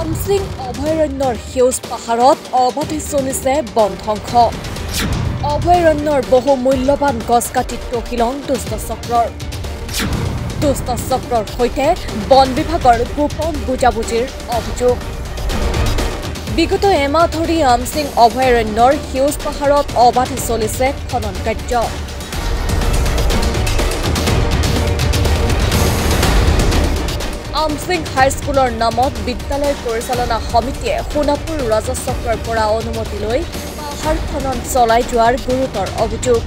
আমচিং অভয়াৰণ্যৰ সেউজ পাহাৰত অবাধে চলিছে বন ধ্বংস। অভয়াৰণ্যৰ বহু মূল্যৱান গছ কাটি তহিলং দুষ্ট চক্ৰৰ সৈতে বন বিভাগৰ গোপন বুজাবুজিৰ অভিযোগ। বিগত এমাহ ধৰি আমচিং অভয়াৰণ্যৰ সেউজ পাহাৰত অবাধে চলিছে খনন কাৰ্য। আমচিং হাইস্কুলৰ নামত বিদ্যালয় পৰিচালনা সমিতিয়ে সোণাপুৰ ৰাজচক্ৰৰ পৰা অনুমতি লৈ পাহাৰ খনন চলাই যোৱাৰ গুৰুতৰ অভিযোগ।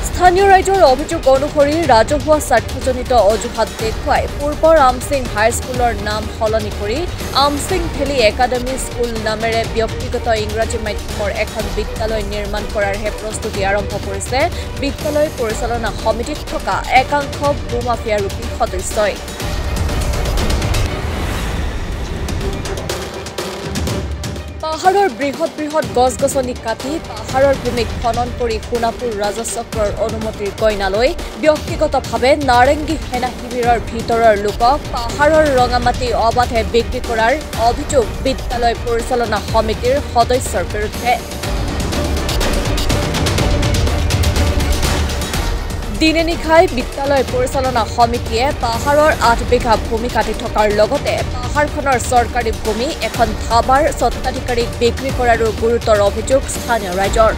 স্থানীয় ৰাইজৰ অভিযোগ অনুসৰি ৰাজহুৱা স্বাৰ্থজনিত অজুহাত দেখুৱাই পূৰ্বৰ আমচিং হাইস্কুলৰ নাম সলনি কৰি আমচিং ভেলী একাডেমী স্কুল নামেৰে ব্যক্তিগত ইংৰাজী মাধ্যমৰ এখন বিদ্যালয় নিৰ্মাণ কৰাৰহে প্ৰস্তুতি আৰম্ভ কৰিছে বিদ্যালয় পৰিচালনা সমিতিত থকা একাংশ ভূমাফিয়াৰূপী সদস্যই। পাহাৰৰ বৃহৎ বৃহৎ গছ গছনি কাটি পাহাৰৰ ভূমি খনন কৰি সোণাপুৰ ৰাজচক্ৰৰ অনুমতিৰ কইনালৈ ব্যক্তিগতভাৱে নাৰেংগী সেনা শিবিৰৰ ভিতৰৰ লোকক পাহাৰৰ ৰঙামাটি অবাধে বিক্ৰী কৰাৰ অভিযোগ বিদ্যালয় পৰিচালনা সমিতিৰ সদস্যৰ বিৰুদ্ধে। দিনে নিশাই বিদ্যালয় পৰিচালনা সমিতিয়ে পাহাৰৰ ৮ বিঘা ভূমি কাটি থকাৰ লগতে পাহাৰখনৰ চৰকাৰী ভূমি এখন ধাবাৰ স্বত্বাধিকাৰীক বিক্ৰী কৰাৰো গুৰুতৰ অভিযোগ স্থানীয় ৰাইজৰ।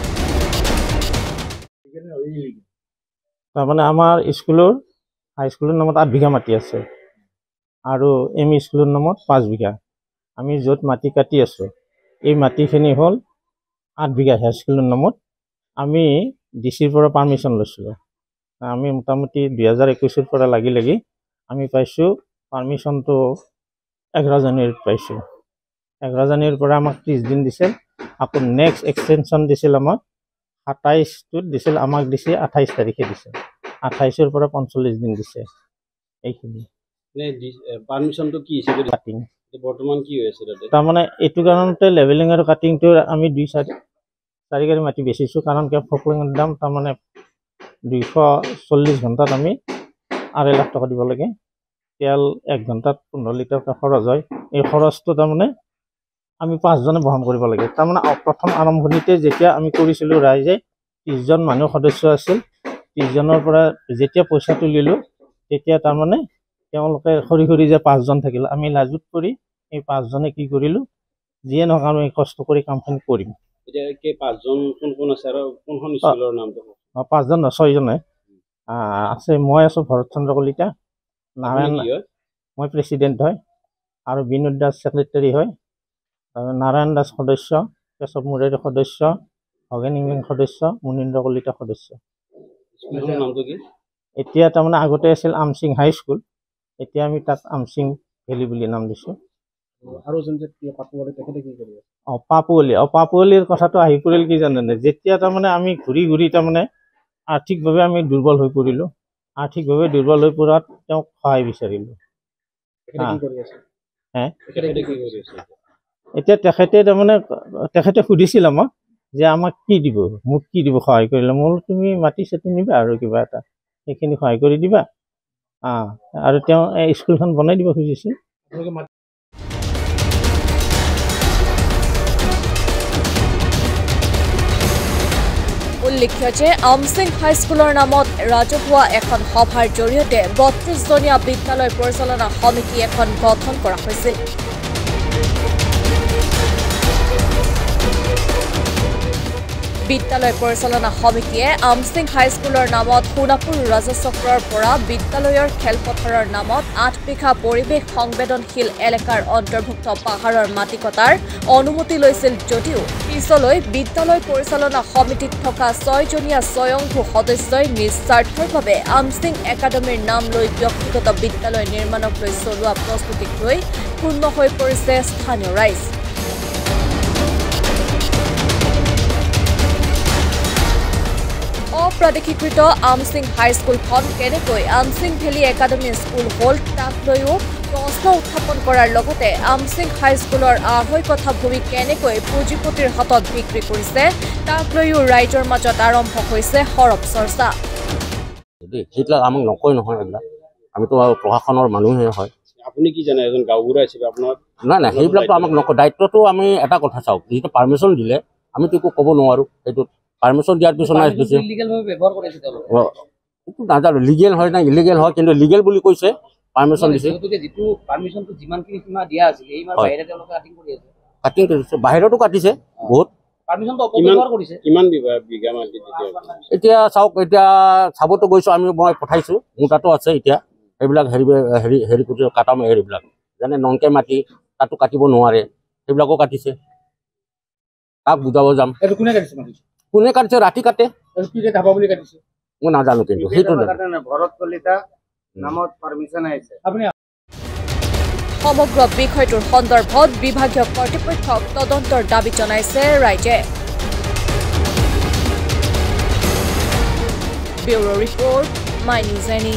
তাৰমানে আমাৰ স্কুলৰ হাইস্কুলৰ নামত ৮ বিঘা মাটি আছে আৰু এম ই স্কুলৰ নামত ৫ বিঘা। আমি য'ত মাটি কাটি আছোঁ এই মাটিখিনি হ'ল ৮ বিঘা হাইস্কুলৰ নামত। আমি ডিচিৰ পৰা পাৰ্মিশ্যন লৈছিলোঁ। আমি মোটামুটি 2021 পৰা লাগি আমি পাইছোঁ পাৰ্মিশ্যনটো 11 জানুৱাৰীত পাইছোঁ। 11 জানুৱাৰীৰ পৰা আমাক 30 দিন দিছিল। আকৌ নেক্সট এক্সটেনশ্যন দিছিল আমাক 27টোত দিছিল, আমাক দিছে 28 তাৰিখে দিছে। 28ৰ পৰা 45 দিন দিছে। এইখিনি পাৰ্মিশ্যনটো কি হিচাপে কাটিং বৰ্তমান কি হৈ আছে তাতে? তাৰমানে এইটো কাৰণতে লেভেলিং আৰু কাটিংটো আমি 2-4 গাড়ী মাটি বেচিছোঁ। কাৰণ কিয় ফকলিঙৰ দাম তাৰমানে 240 ঘণ্টাত আমি 2.5 লাখ টকা দিব লাগে। তেল 1 ঘণ্টাত 15 লিটাৰকৈ খৰচ হয়। এই খৰচটো তাৰমানে আমি 5 জনে বহন কৰিব লাগে। তাৰমানে প্ৰথম আৰম্ভণিতে যেতিয়া আমি কৰিছিলোঁ ৰাইজে 30জন মানুহ সদস্য আছিল। 30 জনৰ পৰা যেতিয়া পইচা তুলিলোঁ তেতিয়া তাৰমানে তেওঁলোকে সৰি যে 5 জন থাকিল। আমি লাজুত কৰি এই 5 জনে কি কৰিলোঁ, যিয়ে নহওক আমি কষ্ট কৰি কামখিনি কৰিম। এতিয়া কি 5 জন কোন আছে আৰু কোনখন স্কুলৰ নামটো? 5 জন 6 জনে আছে। মই আছোঁ ভৰত চন্দ্ৰ কলিতা, নাৰায়ণ, মই প্ৰেচিডেণ্ট হয়, আৰু বিনোদ দাস ছেক্ৰেটাৰী হয়, আৰু নাৰায়ণ দাস সদস্য, কেশৱ মুৰাৰী সদস্য, ভগেন ইংলেং সদস্য, মুনীন্দ্ৰ কলিতা সদস্য। স্কুলখনৰ নামটো কি? এতিয়া তাৰমানে আগতে আছিল আমচিং হাইস্কুল, এতিয়া আমি তাত আমচিং ভেলী বুলি নাম দিছোঁ। আৰু পাপুৱালী তেখেতে কি কৰি আছে? পাপুৱালীৰ কথাটো আহি পৰিল কি জানেনে, যেতিয়া তাৰমানে আমি ঘূৰি তাৰমানে আৰ্থিকভাৱে আমি দুৰ্বল হৈ পৰিলোঁ। আৰ্থিকভাৱে দুৰ্বল হৈ পৰাত তেওঁক সহায় বিচাৰিলোঁ। এতিয়া তেখেতে সুধিছিল আমাক যে আমাক কি দিব, মোক কি দিব সহায় কৰিলে। মই বোলো তুমি মাটি চাটি নিবা আৰু কিবা এটা সেইখিনি সহায় কৰি দিবা। আৰু তেওঁ স্কুলখন বনাই দিব খুজিছিল। উল্লেখ্য যে আমচিং হাইস্কুলৰ নামত ৰাজহুৱা এখন সভাৰ জৰিয়তে 32জনীয়া বিদ্যালয় পৰিচালনা সমিতি এখন গঠন কৰা হৈছিল। বিদ্যালয় পৰিচালনা সমিতিয়ে আমচিং হাইস্কুলৰ নামত সোণাপুৰ ৰাজচক্ৰৰ পৰা বিদ্যালয়ৰ খেলপথাৰৰ নামত 8 বিঘা পৰিৱেশ সংবেদনশীল এলেকাৰ অন্তৰ্ভুক্ত পাহাৰৰ মাটি কটাৰ অনুমতি লৈছিল যদিও পিছলৈ বিদ্যালয় পৰিচালনা সমিতিত থকা 6জনীয়া স্বয়ংভূ সদস্যই নিজ স্বাৰ্থৰ বাবে আমচিং একাডেমীৰ নাম লৈ ব্যক্তিগত বিদ্যালয় নিৰ্মাণক লৈ চলোৱা প্ৰস্তুতিক লৈ ক্ষুণ্ণ হৈ পৰিছে স্থানীয় ৰাইজ। অপ্ৰাদেশীকৃত আমচিং হাইস্কুলখন কেনেকৈ আমচিং ভেলী একাডেমী স্কুল হ'ল তাক লৈও প্ৰশ্ন উত্থাপন কৰাৰ লগতে আমচিং হাইস্কুলৰ 2.5 কঠা ভূমি কেনেকৈ পুঁজিপতিৰ হাতত বিক্ৰী কৰিছে তাক লৈও ৰাইজৰ মাজত আৰম্ভ হৈছে সৰব চৰ্চা। সেইবিলাক আমাক নকয় নহয়, এইবিলাক আমিতো প্ৰশাসনৰ মানুহে হয়। আপুনি কি জানে এজন গাঁওবুঢ়া হিচাপে আপোনাৰ? নাই সেইবিলাকতো আমাক নকয়। দায়িত্বটো আমি এটা কথা চাওক, যিটো পাৰ্মিশ্যন দিলে আমিতো একো ক'ব নোৱাৰোঁ। সেইটোত পাৰ্মিশ্যন দিয়াৰ পিছত নাই দিছে এইটো নাজানো লিগেল হয় না ইলিগেল হয়, কিন্তু লিগেল বুলি কৈছে, পাৰ্মিশ্যন দিছে। কাটিং কৰিছে, বাহিৰতো কাটিছে বহুত। কিমান বিঘা মাটি? এতিয়া চাওক, এতিয়া চাবতো গৈছোঁ মই পঠাইছোঁ, মোৰ তাতো আছে এতিয়া সেইবিলাক হেৰি কৰি কাটা হেৰিবিলাক যেনে নংকে মাটি তাতো কাটিব নোৱাৰে, সেইবিলাকো কাটিছে। কাক বুজাব যাম? কোনে কাটিছে? ৰাতি কাটে, মই নাজানো, কিন্তু সেইটো সমগ্ৰ বিষয়টোৰ সন্দৰ্ভত বিভাগীয় কৰ্তৃপক্ষক তদন্তৰ দাবী জনাইছে ৰাইজে। Bureau report, my news any.